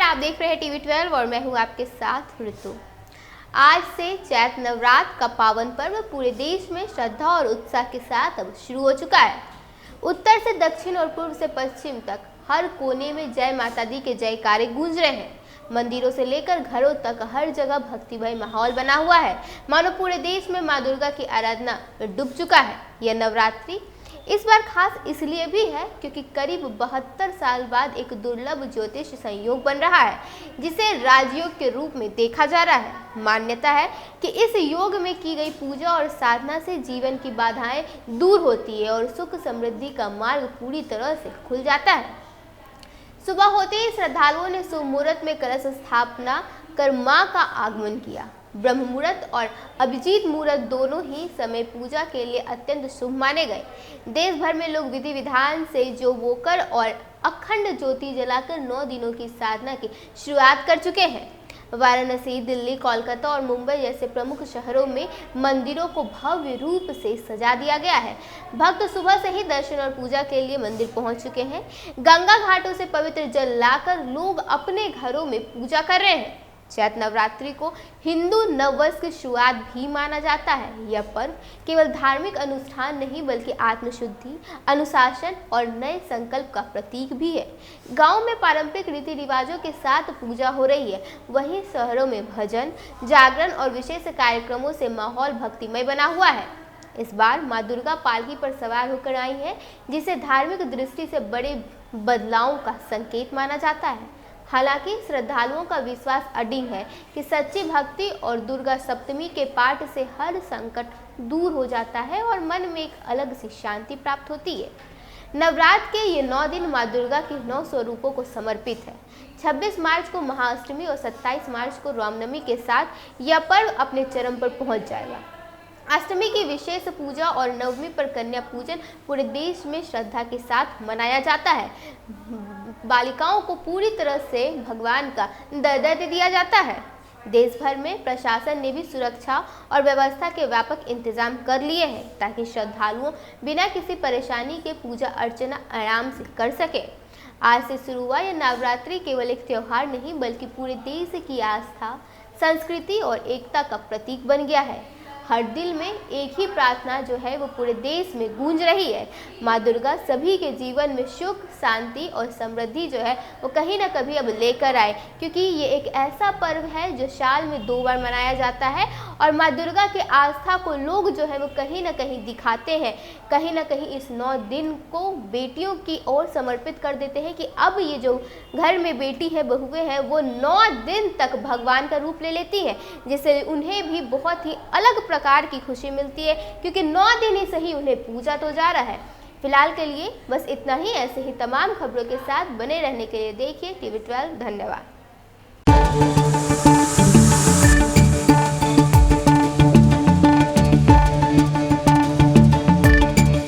आप देख रहे हैं टीवी 12 और मैं हूं आपके साथ ऋतु। आज से चैत्र नवरात्र का पावन पर्व पूरे देश में श्रद्धा और उत्साह के साथ अब शुरू हो चुका है। उत्तर से दक्षिण और पूर्व से पश्चिम तक हर कोने में जय माता दी के जयकारे गूंज रहे हैं। मंदिरों से लेकर घरों तक हर जगह भक्तिमय माहौल बना हुआ है, मानो पूरे देश में मां दुर्गा की आराधना डूब चुका है। यह नवरात्रि इस बार खास इसलिए भी है क्योंकि करीब 72 साल बाद एक दुर्लभ ज्योतिष संयोग बन रहा है, जिसे राजयोग के रूप में देखा जा रहा है। मान्यता है कि इस योग में की गई पूजा और साधना से जीवन की बाधाएं दूर होती है और सुख समृद्धि का मार्ग पूरी तरह से खुल जाता है। सुबह होते ही श्रद्धालुओं ने शुभ मुहूर्त में कलश स्थापना कर मां का आगमन किया। ब्रह्म मुहूर्त और अभिजीत मुहूर्त दोनों ही समय पूजा के लिए अत्यंत शुभ माने गए। देश भर में लोग विधि विधान से जो होकर और अखंड ज्योति जलाकर 9 दिनों की साधना की शुरुआत कर चुके हैं। वाराणसी, दिल्ली, कोलकाता और मुंबई जैसे प्रमुख शहरों में मंदिरों को भव्य रूप से सजा दिया गया है। भक्त सुबह से ही दर्शन और पूजा के लिए मंदिर पहुंच चुके हैं। गंगा घाटों से पवित्र जल लाकर लोग अपने घरों में पूजा कर रहे हैं। चैत्र नवरात्रि को हिंदू नववर्ष की शुरुआत भी माना जाता है। यह पर्व केवल धार्मिक अनुष्ठान नहीं बल्कि आत्मशुद्धि, अनुशासन और नए संकल्प का प्रतीक भी है। गांव में पारंपरिक रीति रिवाजों के साथ पूजा हो रही है, वहीं शहरों में भजन, जागरण और विशेष कार्यक्रमों से माहौल भक्तिमय बना हुआ है। इस बार मां दुर्गा पालकी पर सवार होकर आई है, जिसे धार्मिक दृष्टि से बड़े बदलावों का संकेत माना जाता है। हालांकि श्रद्धालुओं का विश्वास अडिग है कि सच्ची भक्ति और दुर्गा सप्तमी के पाठ से हर संकट दूर हो जाता है और मन में एक अलग सी शांति प्राप्त होती है। नवरात्र के ये 9 दिन मां दुर्गा के 9 स्वरूपों को समर्पित है। 26 मार्च को महाअष्टमी और 27 मार्च को रामनवमी के साथ यह पर्व अपने चरम पर पहुंच जाएगा। अष्टमी की विशेष पूजा और नवमी पर कन्या पूजन पूरे देश में श्रद्धा के साथ मनाया जाता है। बालिकाओं को पूरी तरह से भगवान का दर्जा दे दिया जाता है। देश भर में प्रशासन ने भी सुरक्षा और व्यवस्था के व्यापक इंतजाम कर लिए हैं ताकि श्रद्धालुओं बिना किसी परेशानी के पूजा अर्चना आराम से कर सके। आज से शुरू हुआ यह नवरात्रि केवल एक त्योहार नहीं बल्कि पूरे देश की आस्था, संस्कृति और एकता का प्रतीक बन गया है। हर दिल में एक ही प्रार्थना जो है वो पूरे देश में गूंज रही है। माँ दुर्गा सभी के जीवन में सुख, शांति और समृद्धि जो है वो कहीं ना कभी अब लेकर आए, क्योंकि ये एक ऐसा पर्व है जो साल में 2 बार मनाया जाता है और माँ दुर्गा के आस्था को लोग जो है वो कहीं ना कहीं दिखाते हैं। कहीं ना कहीं इस 9 दिन को बेटियों की ओर समर्पित कर देते हैं कि अब ये जो घर में बेटी है, बहुएं हैं, वो 9 दिन तक भगवान का रूप ले लेती हैं, जिससे उन्हें भी बहुत ही अलग प्रकार की खुशी मिलती है, क्योंकि 9 दिन ही सही उन्हें पूजा तो जा रहा है। फिलहाल के लिए बस इतना ही। ऐसे ही तमाम खबरों के साथ बने रहने के लिए देखिए टीवी 12। धन्यवाद।